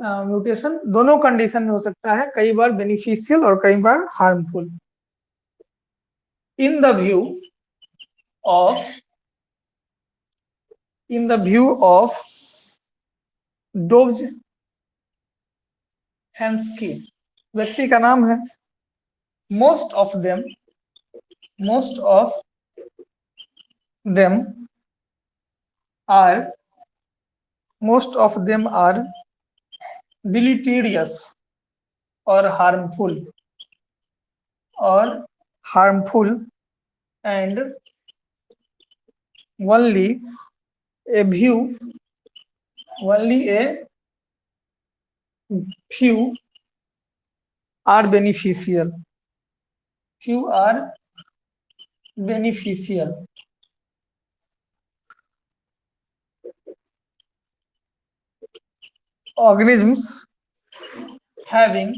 Mutation दोनों condition में हो सकता है, कई बार बेनिफिशियल और कई बार harmful. In the view of Dobzhansky, व्यक्ति का नाम है। Most of them are deleterious और harmful and only a few are beneficial. Organisms having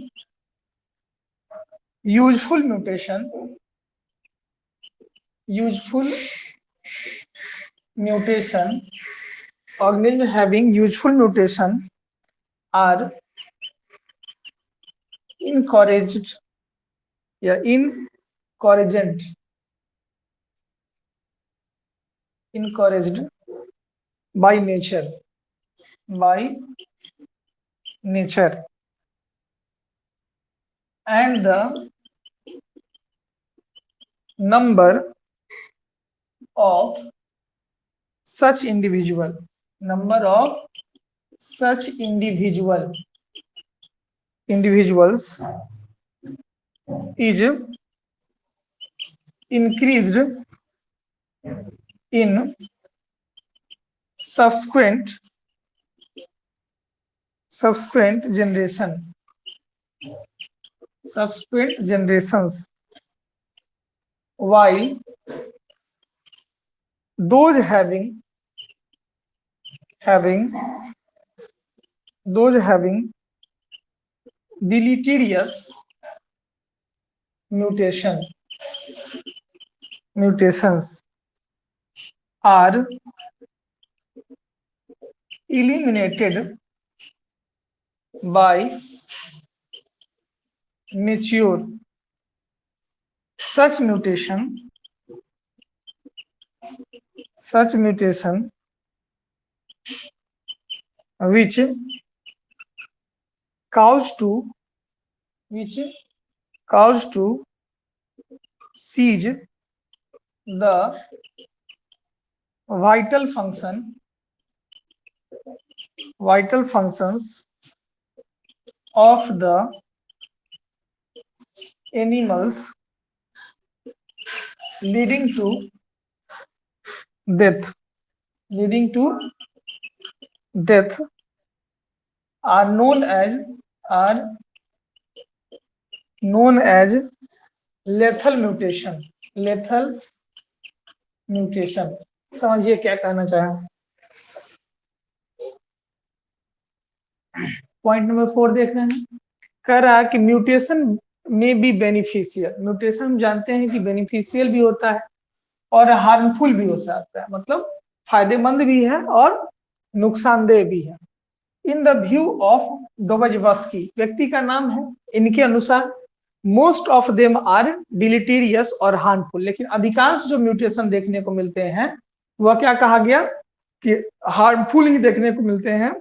useful mutation are encouraged by nature, and the number of such individuals is increased in subsequent generations, while those having deleterious mutations are eliminated by nature. Such mutation which cause to cease the vital functions of the animals, leading to death are known as lethal mutation. समझिए क्या कहना चाहे। Point number 4 देख रहे हैं, कह रहा है कि म्यूटेशन में भी बेनिफिशियल, म्यूटेशन हम जानते हैं कि बेनिफिशियल भी होता है और हार्मफुल भी हो सकता है, मतलब फायदेमंद भी है और नुकसानदेह भी है। इन द व्यू ऑफ डोबझवस्की, व्यक्ति का नाम है, इनके अनुसार most of them are deleterious और हार्मफुल, लेकिन अधिकांश जो म्यूटेशन देखने को मिलते हैं वह क्या कहा गया कि हार्मफुल ही देखने को मिलते हैं,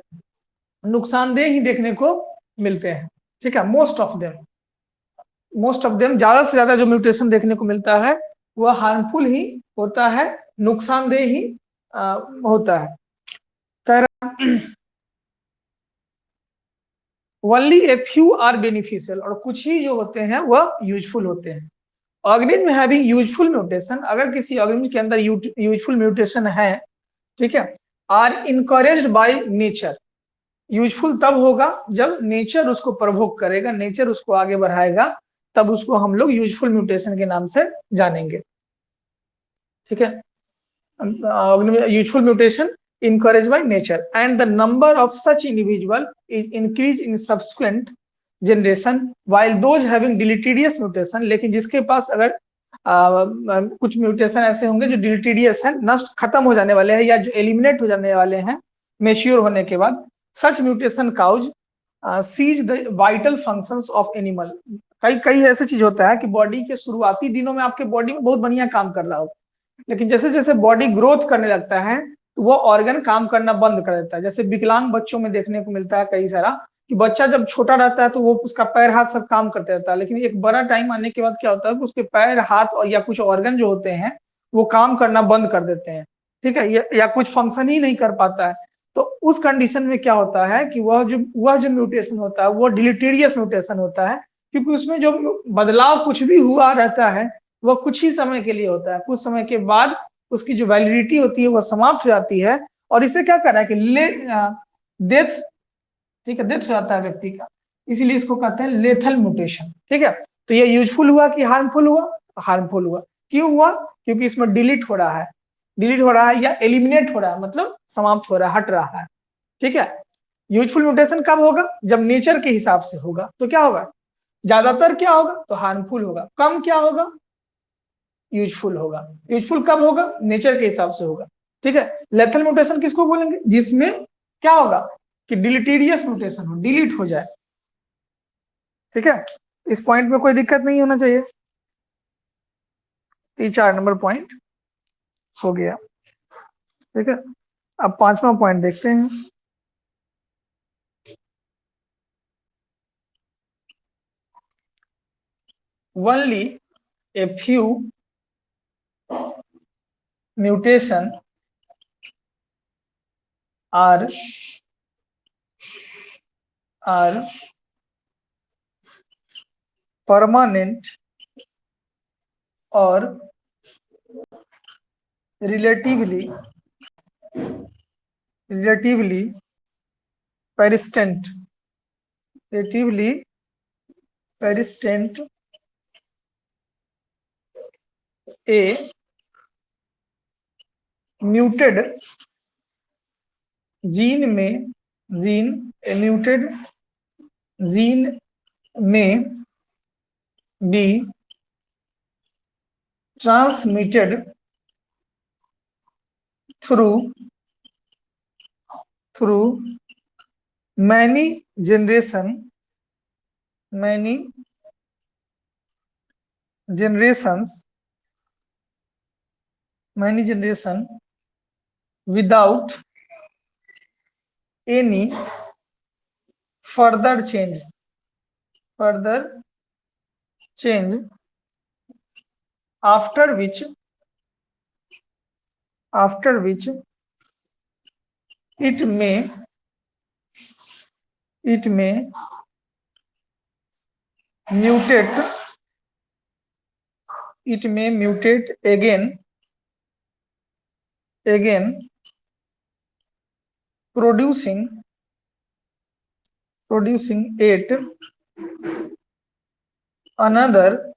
नुकसानदेह ही देखने को मिलते हैं। ठीक है, मोस्ट ऑफ देम ज्यादा से ज्यादा जो म्यूटेशन देखने को मिलता है वह हार्मफुल ही होता है, नुकसानदेह ही होता है। कह रहा only a few are beneficial, और कुछ ही जो होते हैं वह यूजफुल होते हैं। ऑर्गेनिज्म हैविंग यूजफुल म्यूटेशन, अगर किसी ऑर्गेनिज्म के अंदर यूजफुल म्यूटेशन है, ठीक है, are encouraged by nature, useful तब होगा जब नेचर उसको प्रवोक करेगा, नेचर उसको आगे बढ़ाएगा, तब उसको हम लोग यूजफुल म्यूटेशन के नाम से जानेंगे। ठीक है, useful mutation encouraged by nature, and the number of such individual is increased in subsequent generation, while those having deleterious mutation, लेकिन जिसके पास अगर कुछ म्यूटेशन ऐसे होंगे जो डिलीटेरियस है, नष्ट खत्म हो जाने वाले हैं या जो एलिमिनेट हो जाने वाले हैं मेच्योर होने के बाद, such mutation causes the vital functions of animal. कई कई ऐसे चीज होता है कि बॉडी के शुरुआती दिनों में आपके बॉडी में बहुत बढ़िया काम कर रहा हो, लेकिन जैसे जैसे बॉडी ग्रोथ करने लगता है तो वो ऑर्गन काम करना बंद कर देता है। जैसे विकलांग बच्चों में देखने को मिलता है कई सारा कि बच्चा जब छोटा रहता है तो वो उसका पैर हाथ सब काम करते रहता है, लेकिन एक बड़ा टाइम आने के बाद क्या होता है कि उसके पैर हाथ और या कुछ ऑर्गन जो होते हैं वो काम करना बंद कर देते हैं, ठीक है, या कुछ फंक्शन ही नहीं कर पाता है। तो उस कंडीशन में क्या होता है कि वह जो म्यूटेशन होता है वो डिलीटेरियस म्यूटेशन होता है, क्योंकि उसमें जो बदलाव कुछ भी हुआ रहता है वह कुछ ही समय के लिए होता है, कुछ समय के बाद उसकी जो वैलिडिटी होती है वह समाप्त हो जाती है, और इसे क्या कर रहा है कि डेथ, ठीक है, डेथ हो जाता है व्यक्ति का, इसीलिए इसको कहते हैं लेथल म्यूटेशन। ठीक है, तो ये यूजफुल हुआ कि हार्मफुल हुआ? हार्मफुल हुआ। क्यों हुआ? क्योंकि इसमें डिलीट हो रहा है, डिलीट हो रहा है या एलिमिनेट हो रहा है, मतलब समाप्त हो रहा है, हट रहा है। ठीक है, यूजफुल म्यूटेशन कब होगा? जब नेचर के हिसाब से होगा तो क्या होगा? ज्यादातर क्या होगा? तो हार्मफुल होगा। कम क्या होगा? यूजफुल होगा। यूजफुल कब होगा? नेचर के हिसाब से होगा। ठीक है, लेथल म्यूटेशन किसको बोलेंगे? जिसमें क्या होगा कि डिलीटीरियस म्यूटेशन हो, डिलीट हो जाए। ठीक है, इस पॉइंट में कोई दिक्कत नहीं होना चाहिए। ये 4 नंबर पॉइंट हो गया। ठीक है, अब 5वां पॉइंट देखते हैं। Only a few mutation are permanent or relatively persistent, a muted gene में be transmitted through many generations without any further change after which it may mutate again producing it another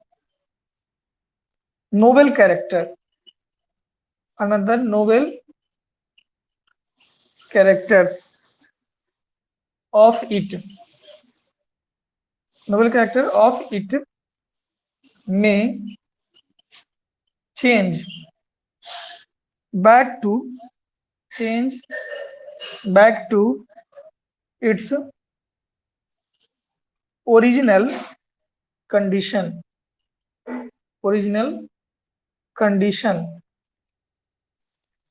novel characters of it may change back to its original condition.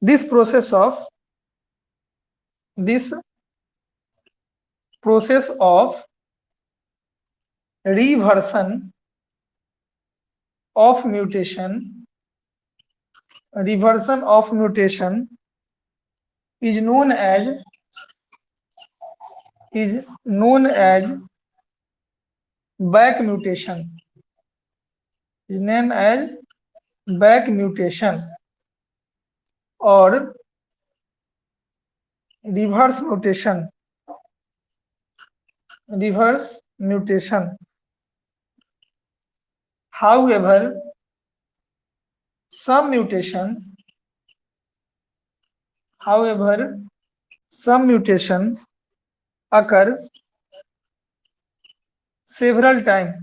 This process of reversion of mutation is known as back mutation. Or reverse mutation. However, some mutation occur several times.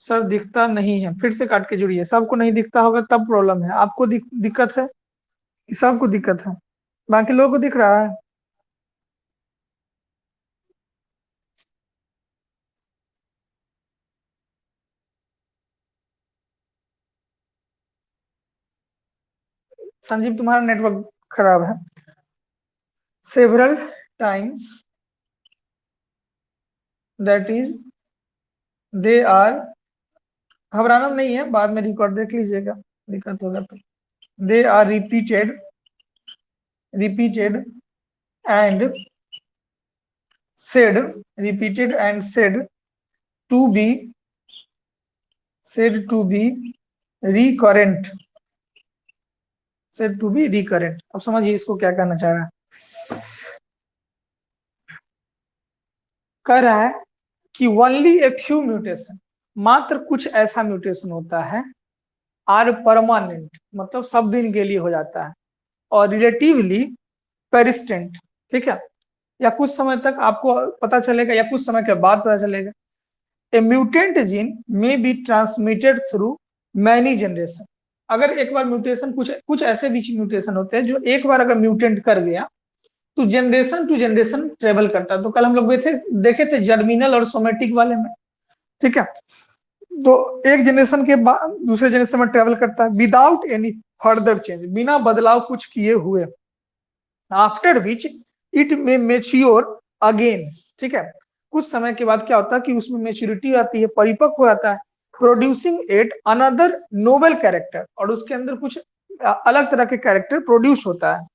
Sir दिखता नहीं है, फिर से काट के जुड़िए। सबको नहीं दिखता होगा तब प्रॉब्लम है, आपको दिक्कत है? सबको दिक्कत है, बाकी लोगों को दिख रहा है? संजीव तुम्हारा नेटवर्क खराब है। Several times, that is they are, घबराना नहीं है, बाद में रिकॉर्ड देख लीजिएगा, दिक्कत होगा तो। They are repeated, repeated and said, repeated and to be said to be recurrent, said to be recurrent। अब समझिए इसको क्या कहना चाह रहा है। कह रहा है कि ओनली ए फ्यू म्यूटेशन, मात्र कुछ ऐसा म्यूटेशन होता है, आर परमानेंट, मतलब सब दिन के लिए हो जाता है, और रिलेटिवली पेरिस्टेंट, ठीक है, या कुछ समय तक आपको पता चलेगा या कुछ समय के बाद पता चलेगा। A mutant gene may be transmitted through many generation. अगर एक बार म्यूटेशन, कुछ कुछ ऐसे भी म्यूटेशन होते हैं जो एक बार अगर म्यूटेंट कर गया तो जनरेशन टू जनरेशन ट्रेवल करता है। तो कल हम लोग देखे थे जर्मिनल और सोमेटिक वाले में, ठीक है। तो एक जनरेशन के बाद दूसरे जनरेशन में ट्रेवल करता है विदाउट एनी फर्दर चेंज, बिना बदलाव कुछ किए हुए। After which it may mature again, ठीक है। कुछ समय के बाद क्या होता है कि उसमें मेच्योरिटी आती है, परिपक्व हो जाता है, producing it another noble character, और उसके अंदर कुछ अलग तरह के कैरेक्टर प्रोड्यूस होता है।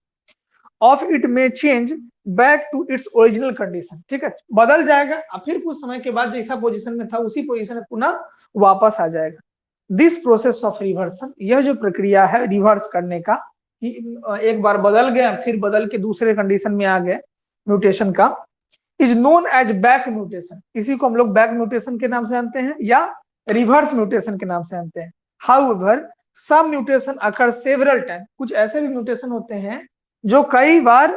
Of it may change back to its original condition, ठीक है, बदल जाएगा और फिर कुछ समय के बाद जैसा पोजीशन में था उसी पोजीशन में पुनः वापस आ जाएगा। दिस प्रोसेस ऑफ रिवर्सन, यह जो प्रक्रिया है रिवर्स करने का, कि एक बार बदल गया फिर बदल के दूसरे कंडीशन में आ गए म्यूटेशन का, is known as back mutation. इसी को हम लोग बैक म्यूटेशन के नाम से जानते हैं या रिवर्स म्यूटेशन के नाम से जानते हैं। हाउएवर सम म्यूटेशन अकर सेवरल टाइम, कुछ ऐसे भी म्यूटेशन होते हैं जो कई बार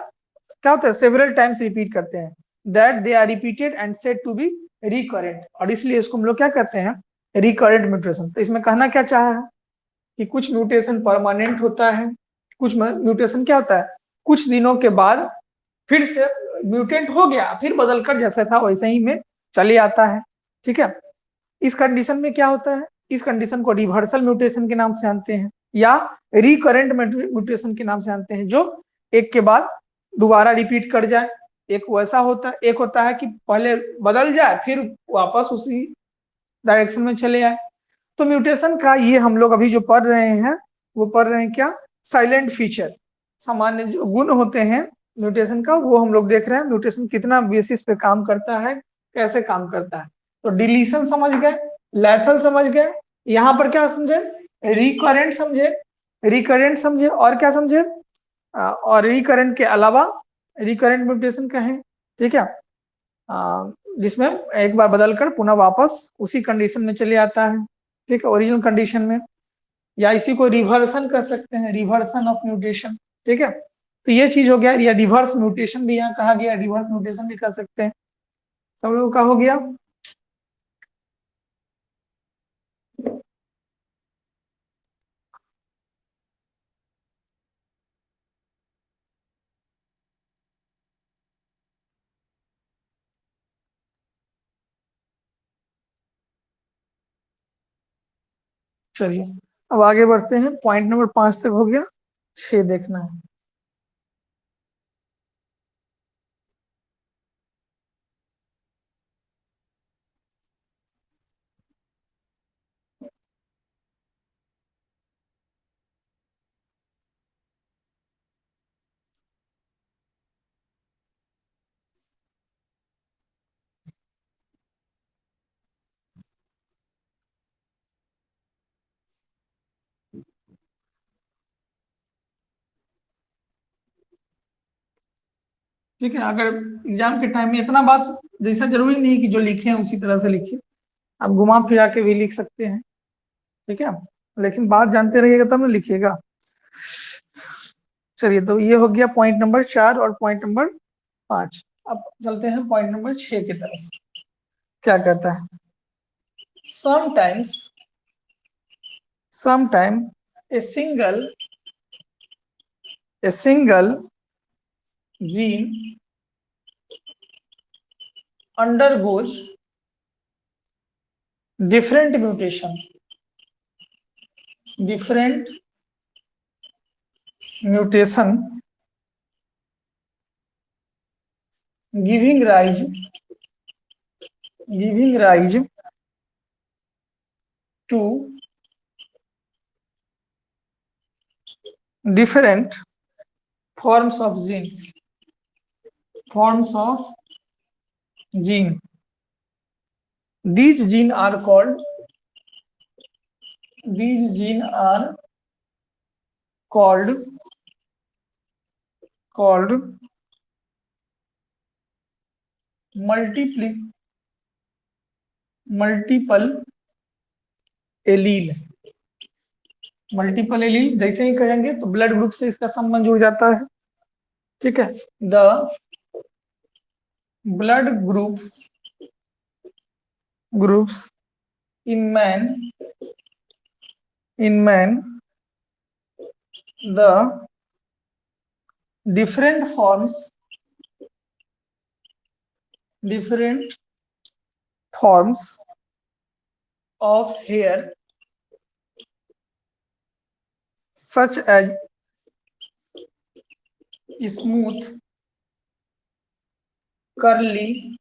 क्या होता है, सेवरल टाइम्स रिपीट करते हैं, that they are repeated and said to be recurrent, और इसलिए इसको हम लोग क्या कहते हैं, रिकरेंट म्यूटेशन। तो इसमें कहना क्या चाहा है कि कुछ म्यूटेशन परमानेंट होता है, कुछ म्यूटेशन क्या होता है, कुछ दिनों के बाद फिर से म्यूटेंट हो गया फिर बदलकर जैसा था वैसे ही में चले आता है, ठीक है। इस कंडीशन में क्या होता है, इस कंडीशन को रिवर्सल म्यूटेशन के नाम से जानते हैं या रिकरेंट म्यूटेशन के नाम से जानते हैं, जो एक के बाद दोबारा रिपीट कर जाए। एक वैसा होता है, एक होता है कि पहले बदल जाए फिर वापस उसी डायरेक्शन में चले आए। तो म्यूटेशन का ये हम लोग अभी जो पढ़ रहे हैं वो पढ़ रहे हैं क्या, साइलेंट फीचर, सामान्य जो गुण होते हैं म्यूटेशन का वो हम लोग देख रहे हैं। म्यूटेशन कितना बेसिस पे काम करता है, कैसे काम करता है। तो डिलीशन समझ गए, लैथल समझ गए, यहाँ पर क्या समझे, रिकरेंट समझे, रिकरेंट समझे, और क्या समझे, और रिकरेंट के अलावा रिकरेंट म्यूटेशन कहें, ठीक है, जिसमें एक बार बदलकर पुनः वापस उसी कंडीशन में चले आता है, ठीक है, ओरिजिनल कंडीशन में, या इसी को रिवर्सन कर सकते हैं, रिवर्सन ऑफ म्यूटेशन, ठीक है। तो ये चीज हो गया, या रिवर्स म्यूटेशन भी यहाँ कहा गया, रिवर्स म्यूटेशन भी कर सकते हैं। सब लोगों का हो गया। चलिए अब आगे बढ़ते हैं, पॉइंट नंबर 5 तक हो गया, 6 देखना है। ठीक है, अगर एग्जाम के टाइम में इतना बात जैसा जरूरी नहीं कि जो लिखे हैं उसी तरह से लिखिए, आप घुमा फिरा के भी लिख सकते हैं, ठीक है, लेकिन बात जानते रहिएगा तब ना लिखिएगा। चलिए तो ये हो गया पॉइंट नंबर 4 और पॉइंट नंबर 5। अब चलते हैं पॉइंट नंबर 6 की तरफ। क्या कहता है, sometime a single A single gene undergoes different mutation giving rise to different forms of gene. These genes are called multiple allele. Multiple allele जैसे ही कहेंगे तो ब्लड ग्रुप से इसका संबंध जुड़ जाता है। ठीक है, the blood groups in man the different forms of hair such as smooth, curly,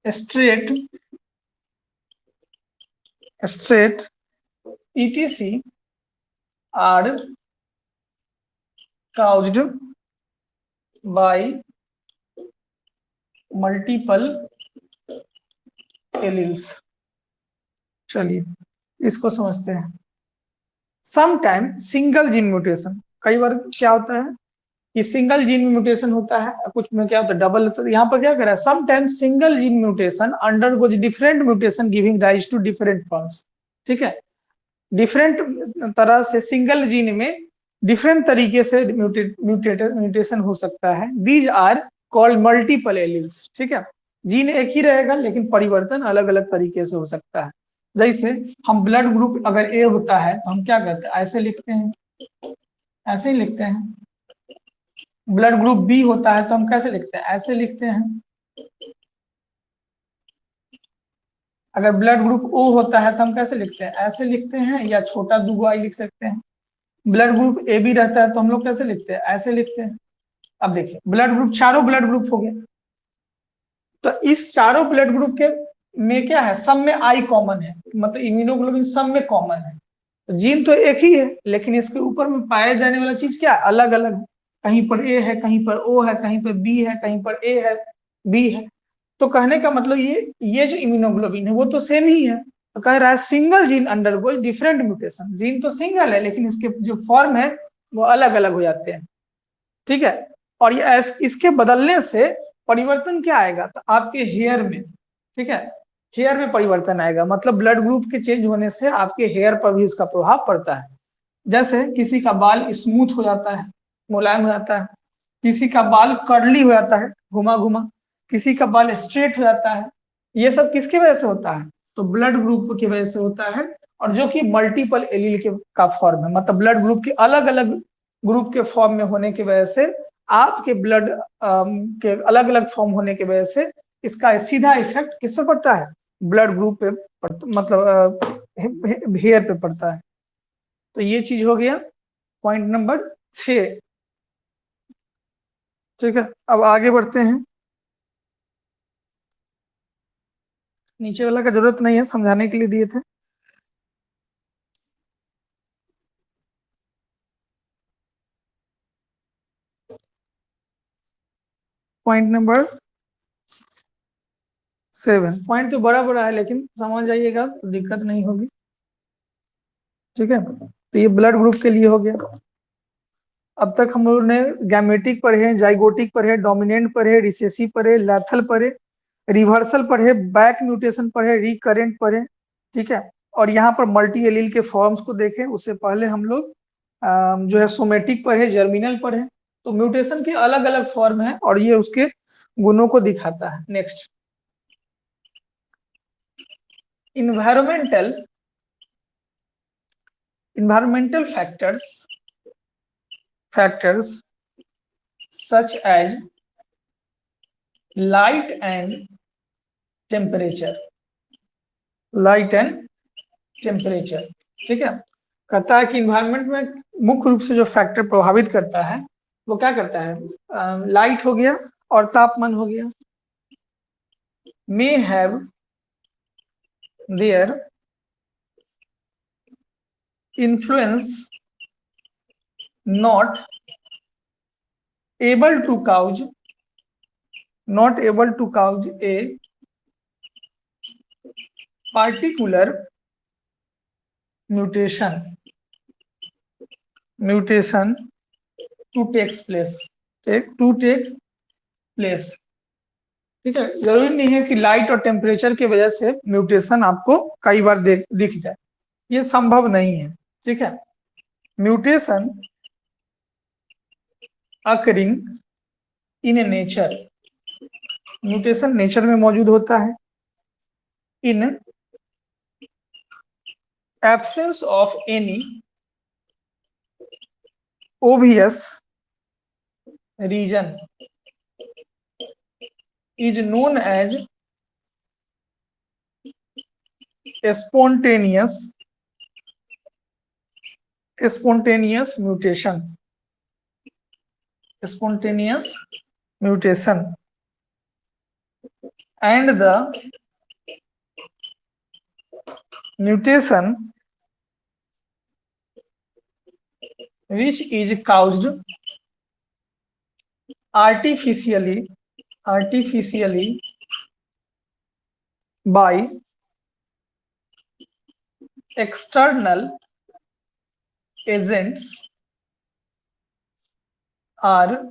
straight etc are caused by multiple alleles। चलिए इसको समझते हैं। समटाइम सिंगल जीन म्यूटेशन, कई बार क्या होता है कि सिंगल जीन म्यूटेशन होता है, कुछ में क्या होता है डबल होता है। यहाँ पर क्या करा है, sometime single gene mutation undergoes different mutation giving rise to different forms. ठीक है, डिफरेंट तरह से सिंगल जीन में डिफरेंट तरीके से म्यूटेशन हो सकता है। These are called multiple alleles. ठीक है, जीन एक ही रहेगा लेकिन परिवर्तन अलग अलग तरीके से हो सकता है। जैसे हम ब्लड ग्रुप अगर ए होता है तो हम क्या करते हैं, ऐसे लिखते हैं, ऐसे ही लिखते हैं। ब्लड ग्रुप बी होता है तो हम कैसे लिखते हैं, ऐसे लिखते हैं। अगर ब्लड ग्रुप ओ होता है तो हम कैसे लिखते हैं, ऐसे लिखते हैं, या छोटा दुगो आई लिख सकते हैं। ब्लड ग्रुप ए बी रहता है तो हम लोग कैसे लिखते हैं, ऐसे लिखते हैं। अब देखिए ब्लड ग्रुप, चारों ब्लड ग्रुप हो गए, तो इस चारों ब्लड ग्रुप के में क्या है, सब में आई कॉमन है, मतलब इम्यूनोग्लोबिन सब में कॉमन है। तो जीन तो एक ही है लेकिन इसके ऊपर में पाया जाने वाला चीज क्या है, अलग अलग है। कहीं पर ए है, कहीं पर ओ है, कहीं पर बी है, कहीं पर ए है, बी है। तो कहने का मतलब ये जो इम्यूनोग्लोबिन है वो तो सेम ही है। तो कह रहा है single gene undergoes different mutation. Gene तो सिंगल है लेकिन इसके जो फॉर्म है वो अलग अलग हो जाते हैं। ठीक है, और ये इसके बदलने से परिवर्तन क्या आएगा, तो आपके हेयर में, ठीक है, हेयर में परिवर्तन आएगा। मतलब ब्लड ग्रुप के चेंज होने से आपके हेयर पर भी इसका प्रभाव पड़ता है। जैसे किसी का बाल स्मूथ हो जाता है, मुलायम हो जाता है, किसी का बाल कर्ली हो जाता है, घुमा घुमा, किसी का बाल स्ट्रेट हो जाता है। ये सब किसकी वजह से होता है, तो ब्लड ग्रुप की वजह से होता है। और जो कि मल्टीपल एलील के का फॉर्म है, मतलब ब्लड ग्रुप के अलग अलग ग्रुप के फॉर्म में होने की वजह से, आपके ब्लड के अलग अलग फॉर्म होने की वजह से इसका सीधा इफेक्ट किस पर पड़ता है, ब्लड ग्रुप पे मतलब हेयर पे पड़ता है। तो ये चीज हो गया पॉइंट नंबर 6। ठीक है, अब आगे बढ़ते हैं। नीचे वाला का जरूरत नहीं है, समझाने के लिए दिए थे। पॉइंट नंबर 7, पॉइंट तो बड़ा बड़ा है लेकिन समझ जाइएगा तो दिक्कत नहीं होगी। ठीक है, तो ये ब्लड ग्रुप के लिए हो गया। अब तक हम लोगों ने गैमेटिक पढ़े, जाइगोटिक पढ़े, डोमिनेंट पढ़े, रिसेसिव पढ़े, लैथल पढ़े, रिवर्सल पढ़े, बैक म्यूटेशन पढ़े, रिकरेंट पढ़े। ठीक है, और यहाँ पर मल्टी एलील के फॉर्म्स को देखें। उससे पहले हम लोग जो है सोमेटिक पढ़े, जर्मिनल पढ़े। तो म्यूटेशन के अलग अलग फॉर्म है और ये उसके गुणों को दिखाता है। Next, environmental factors factors such as light and temperature, light and temperature। ठीक है, कहता है कि इन्वायरमेंट में मुख्य रूप से जो फैक्टर प्रभावित करता है वो क्या करता है, लाइट हो गया और तापमान हो गया। मे have their influence not able to cause a particular mutation to take place। ठीक है, जरूरी नहीं है कि लाइट और टेम्परेचर की वजह से म्यूटेशन आपको कई बार दिख जाए, ये संभव नहीं है। ठीक है, mutation occurring in nature, mutation nature में मौजूद होता है। इन absence of any obvious reason is known as spontaneous mutation, and the mutation which is caused artificially by external agents are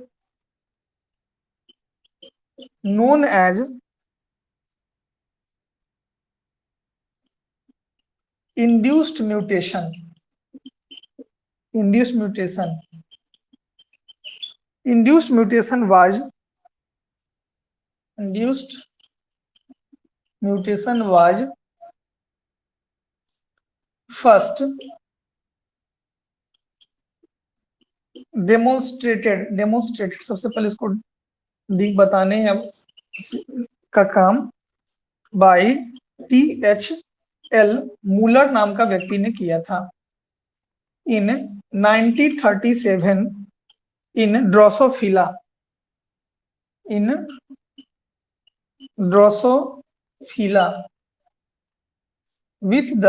known as induced mutation। Induced mutation was first demonstrated, सबसे पहले इसको बताने का काम बाय THL मूलर नाम का व्यक्ति ने किया था इन 1937 इन ड्रोसोफिला विथ द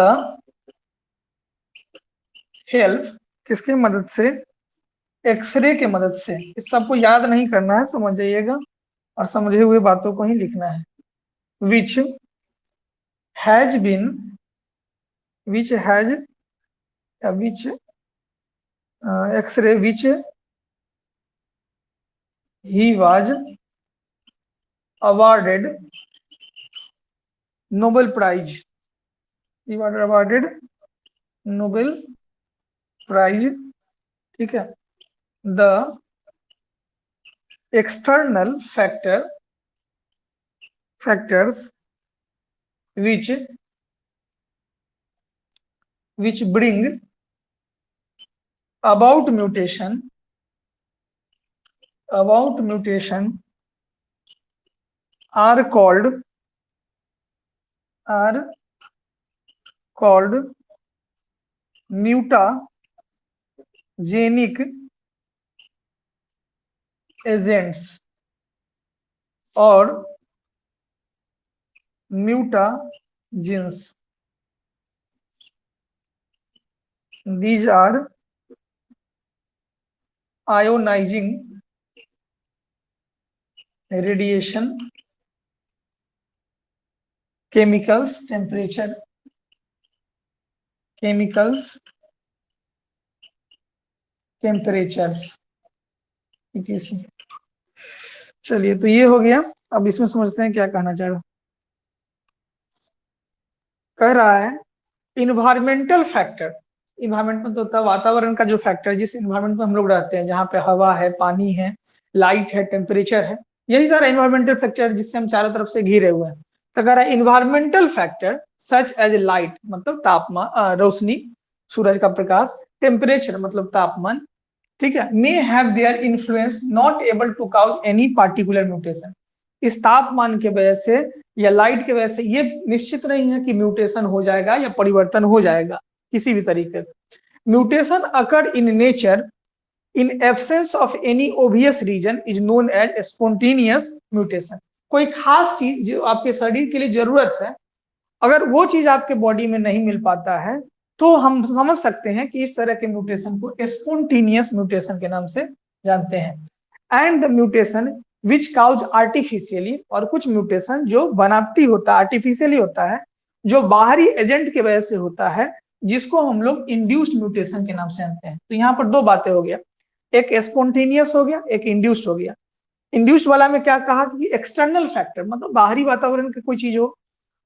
हेल्प, किसके मदद से, एक्सरे के मदद से। इस सबको याद नहीं करना है, समझ जाइएगा और समझे हुए बातों को ही लिखना है। Which has X-ray which he was awarded Nobel Prize, ठीक है। The external factors which bring about mutation are called mutagenic agents or mutagens। These are ionizing radiation, chemicals, temperature, temperatures etc। चलिए, तो ये हो गया। अब इसमें समझते हैं क्या कहना चाह रहा। कह रहा है इन्वायरमेंटल फैक्टर, इन्वायरमेंट में तो होता है वातावरण का जो फैक्टर, जिस इन्वायरमेंट में हम लोग रहते हैं, जहाँ पे हवा है, पानी है, लाइट है, टेम्परेचर है, यही सारा इन्वायरमेंटल फैक्टर जिससे हम चारों तरफ से घिरे हुए हैं। तो कह रहा है environmental factor such as light मतलब तापमान, रोशनी, सूरज का प्रकाश, टेम्परेचर मतलब तापमान, ठीक है, may have their influence not able to cause any particular mutation. इस तापमान के वजह से या लाइट के वजह से ये निश्चित नहीं है कि म्यूटेशन हो जाएगा या परिवर्तन हो जाएगा किसी भी तरीके से। Mutation occur in nature in absence of any obvious reason is known as spontaneous mutation. कोई खास चीज जो आपके शरीर के लिए जरूरत है, अगर वो चीज आपके बॉडी में नहीं मिल पाता है तो हम समझ सकते हैं कि इस तरह के म्यूटेशन को स्पॉन्टेनियस म्यूटेशन के नाम से जानते हैं। And the mutation which cause artificially, और कुछ म्यूटेशन जो बनावटी होता है, आर्टिफिशियली होता है, जो बाहरी एजेंट की वजह से होता है, जिसको हम लोग इंड्यूस्ड म्यूटेशन के नाम से जानते हैं। तो यहाँ पर दो बातें हो गया, एक स्पॉन्टेनियस हो गया, एक इंड्यूस्ड हो गया। इंड्यूस्ड वाला में क्या कहा कि एक्सटर्नल फैक्टर मतलब बाहरी वातावरण की कोई चीज हो,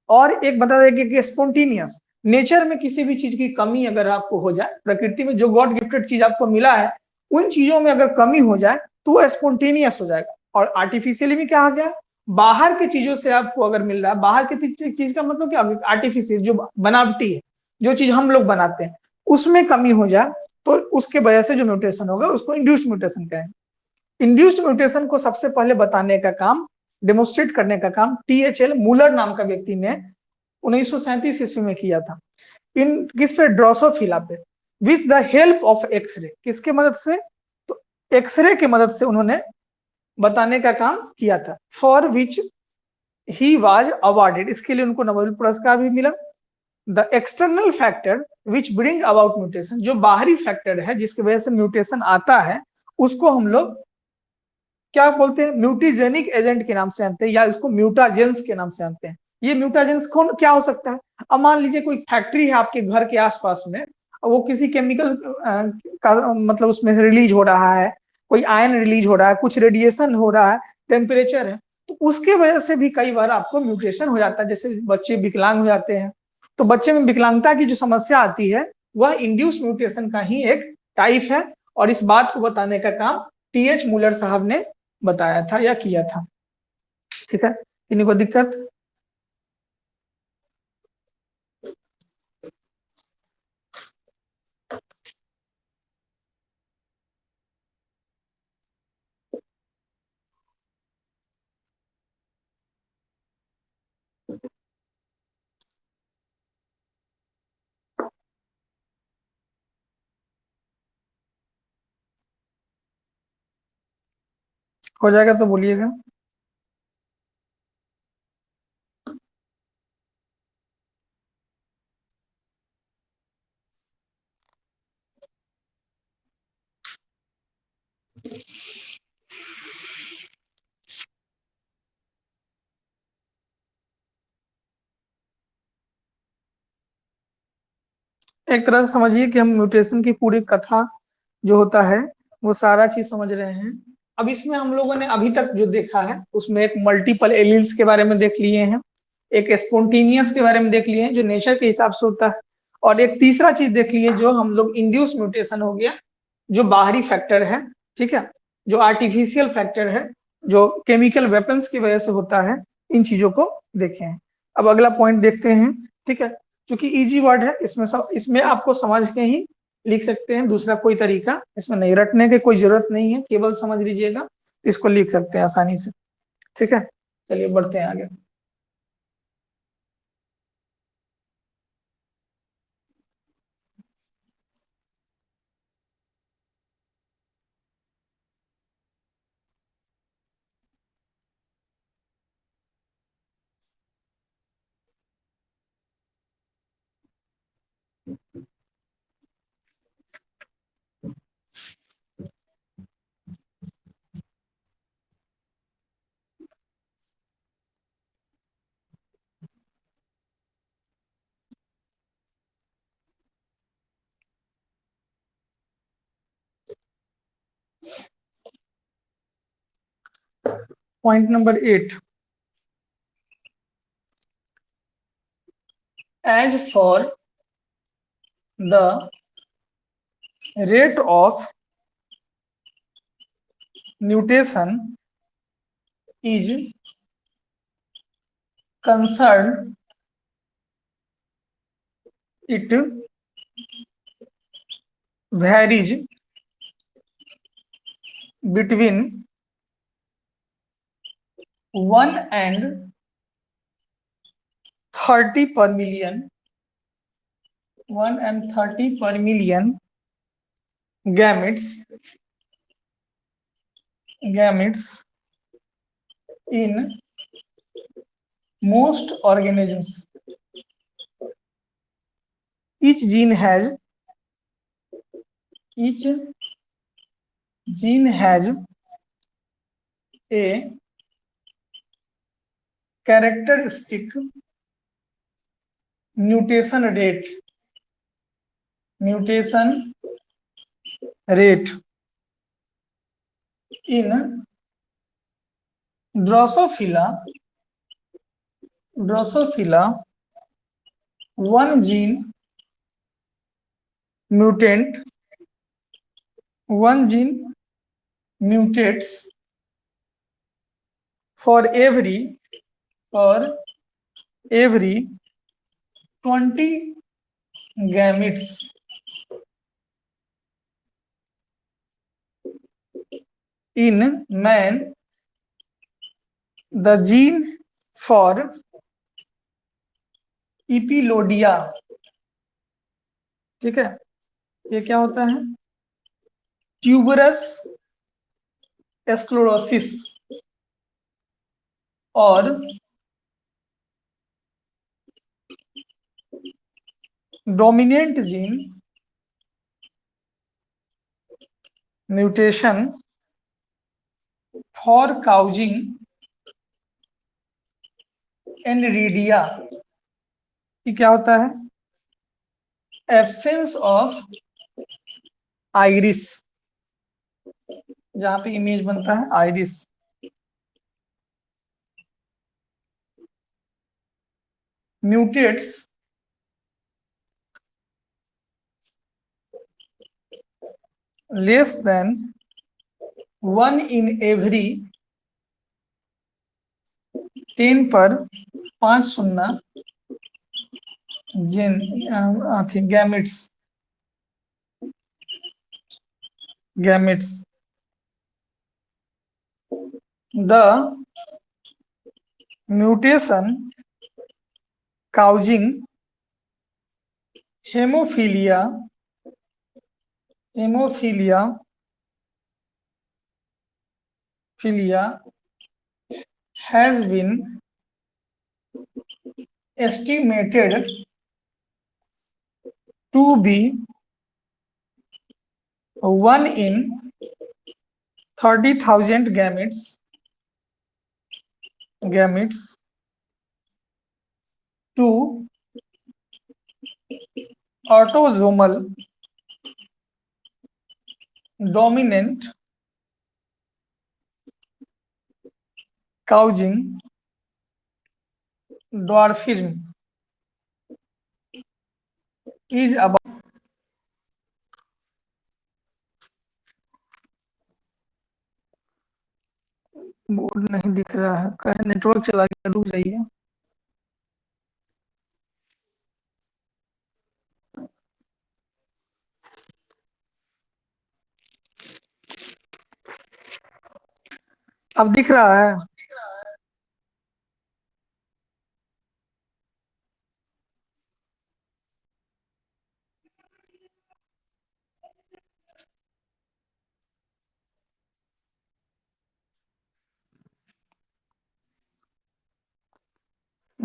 और एक बता देंगे कि स्पॉन्टेनियस नेचर में किसी भी चीज की कमी अगर आपको हो जाए, प्रकृति में जो गॉड गिफ्टेड चीज आपको मिला है उन चीजों में अगर कमी हो जाए तो वो स्पॉन्टेनियस हो जाएगा। और आर्टिफिशियली में क्या आ गया, बाहर के चीजों से आपको अगर मिल रहा है, बाहर के चीज का मतलब क्या, आर्टिफिशियल जो बनावटी है, जो चीज हम लोग बनाते हैं उसमें कमी हो जाए तो उसके वजह से जो म्यूटेशन होगा उसको इंड्यूस्ड म्यूटेशन कहेंगे। इंड्यूस्ड म्यूटेशन को सबसे पहले बताने का काम, डेमोन्स्ट्रेट करने का काम THL मूलर नाम का व्यक्ति ने 1937 ईस्वी में किया था। इन किस पे, ड्रोसोफिला पे, with the help of X-ray. किसके मदद से, तो एक्सरे की मदद से उन्होंने बताने का काम किया था। For which he was awarded, इसके लिए उनको नोबेल पुरस्कार भी मिला। The external factor which bring about mutation, जो बाहरी फैक्टर है जिसकी वजह से म्यूटेशन आता है उसको हम लोग क्या बोलते हैं, म्यूटिजेनिक एजेंट के नाम से जानते हैं, या इसको म्यूटाजेंस के नाम से जानते हैं। ये म्यूटाजेंस कौन क्या हो सकता है, अब मान लीजिए कोई फैक्ट्री है आपके घर के आसपास में, वो किसी केमिकल का मतलब उसमें से रिलीज हो रहा है, कोई आयन रिलीज हो रहा है, कुछ रेडिएशन हो रहा है, टेम्परेचर है, तो उसके वजह से भी कई बार आपको म्यूटेशन हो जाता है। जैसे बच्चे विकलांग हो जाते हैं, तो बच्चे में विकलांगता की जो समस्या आती है वह इंड्यूस्ड म्यूटेशन का ही एक टाइप है। और इस बात को बताने का काम TH मूलर साहब ने बताया था या किया था। ठीक है, किन्हीं को दिक्कत? हो जाएगा तो बोलिएगा। एक तरह से समझिए कि हम म्यूटेशन की पूरी कथा जो होता है वो सारा चीज समझ रहे हैं। अब इसमें हम लोगों ने अभी तक जो देखा है उसमें एक मल्टीपल एलील्स के बारे में देख लिए हैं, एक स्पॉन्टेनियस के बारे में देख लिए हैं जो नेचर के हिसाब से होता है, और एक तीसरा चीज देख लिए जो हम लोग इंड्यूस म्यूटेशन हो गया, जो बाहरी फैक्टर है, ठीक है, जो आर्टिफिशियल फैक्टर है, जो केमिकल वेपन्स की वजह से होता है, इन चीजों को देखे हैं। अब अगला पॉइंट देखते हैं। ठीक है, क्योंकि इजी वर्ड है, इसमें आपको समझ के ही लिख सकते हैं, दूसरा कोई तरीका इसमें नहीं, रटने की कोई जरूरत नहीं है, केवल समझ लीजिएगा, इसको लिख सकते हैं आसानी से। ठीक है, चलिए बढ़ते हैं आगे। Point number 8, as for the rate of mutation is concerned, it varies between 1 and 30 per million, 1 and 30 per million gametes in most organisms. Each gene has a characteristic mutation rate in Drosophila. One gene mutates for every 20 gametes. In man, the gene for epilodia, ठीक है, ये क्या होता है? Tuberous sclerosis और dominant gene mutation for causing aniridia, ये क्या होता है? एब्सेंस ऑफ आइरिस, जहां पे इमेज बनता है iris, mutates less than 1 in every 10 पर 5 gametes. The mutation causing hemophilia has been estimated to be 1 in 30,000 gametes to autosomal dominant causing dwarfism is about board नहीं दिख रहा है, कहे नेटवर्क चला गया, रुक जाइए। अब दिख रहा है?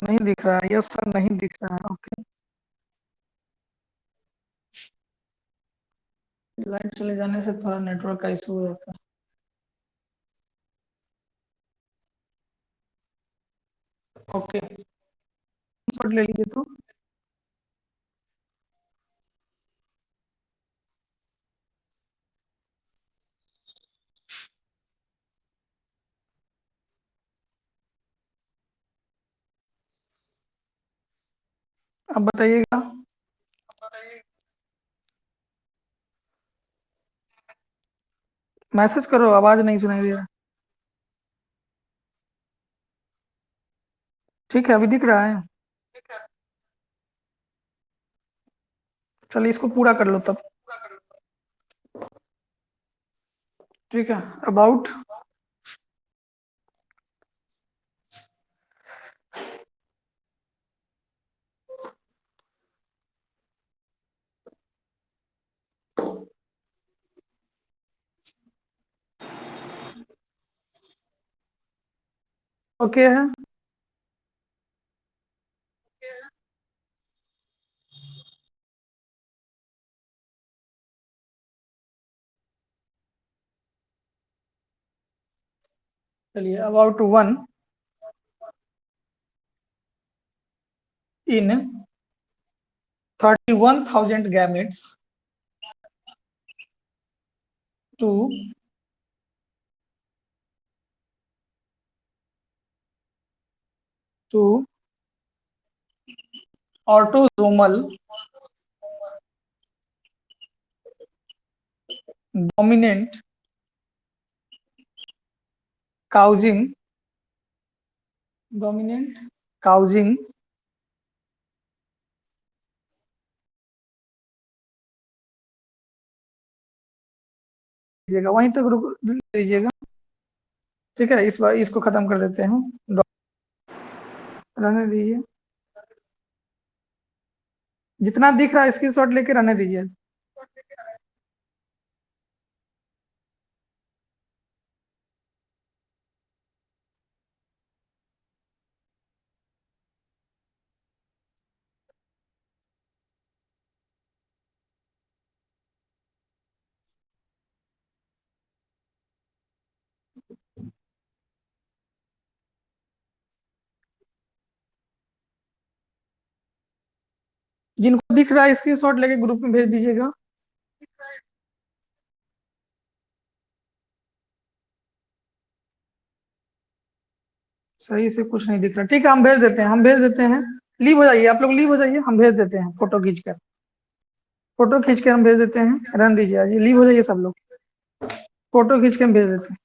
नहीं दिख रहा है, यस सर, नहीं दिख रहा है। ओके, लाइट चले जाने से थोड़ा नेटवर्क का इशू हो जाता है। ओके, ले लीजिए तो। अब बताइएगा। मैसेज करो, आवाज नहीं सुनाई दे रहा। ठीक है, अभी दिख रहा है। चलिए इसको पूरा कर लो तब। ठीक है, अबाउट ओके है। चलिए, about 1 in 31,000 gametes to to autosomal dominant causing dominant causing लीजिएगा, वहीं तक रुक लीजिएगा। ठीक है, इस बार इसको खत्म कर देते हैं, रहने दीजिए। जितना दिख रहा है स्क्रीनशॉट लेके रहने दीजिए। जिनको दिख रहा है स्क्रीनशॉट लेके ग्रुप में भेज दीजिएगा। सही से कुछ नहीं दिख रहा, ठीक है, हम भेज देते हैं, हम भेज देते हैं। लीव हो जाइए, आप लोग लीव हो जाइए, हम भेज देते हैं फोटो खींचकर। फोटो खींच के हम भेज देते हैं, रन दीजिए, आज लीव हो जाइए सब लोग। फोटो खींच के हम भेज देते हैं।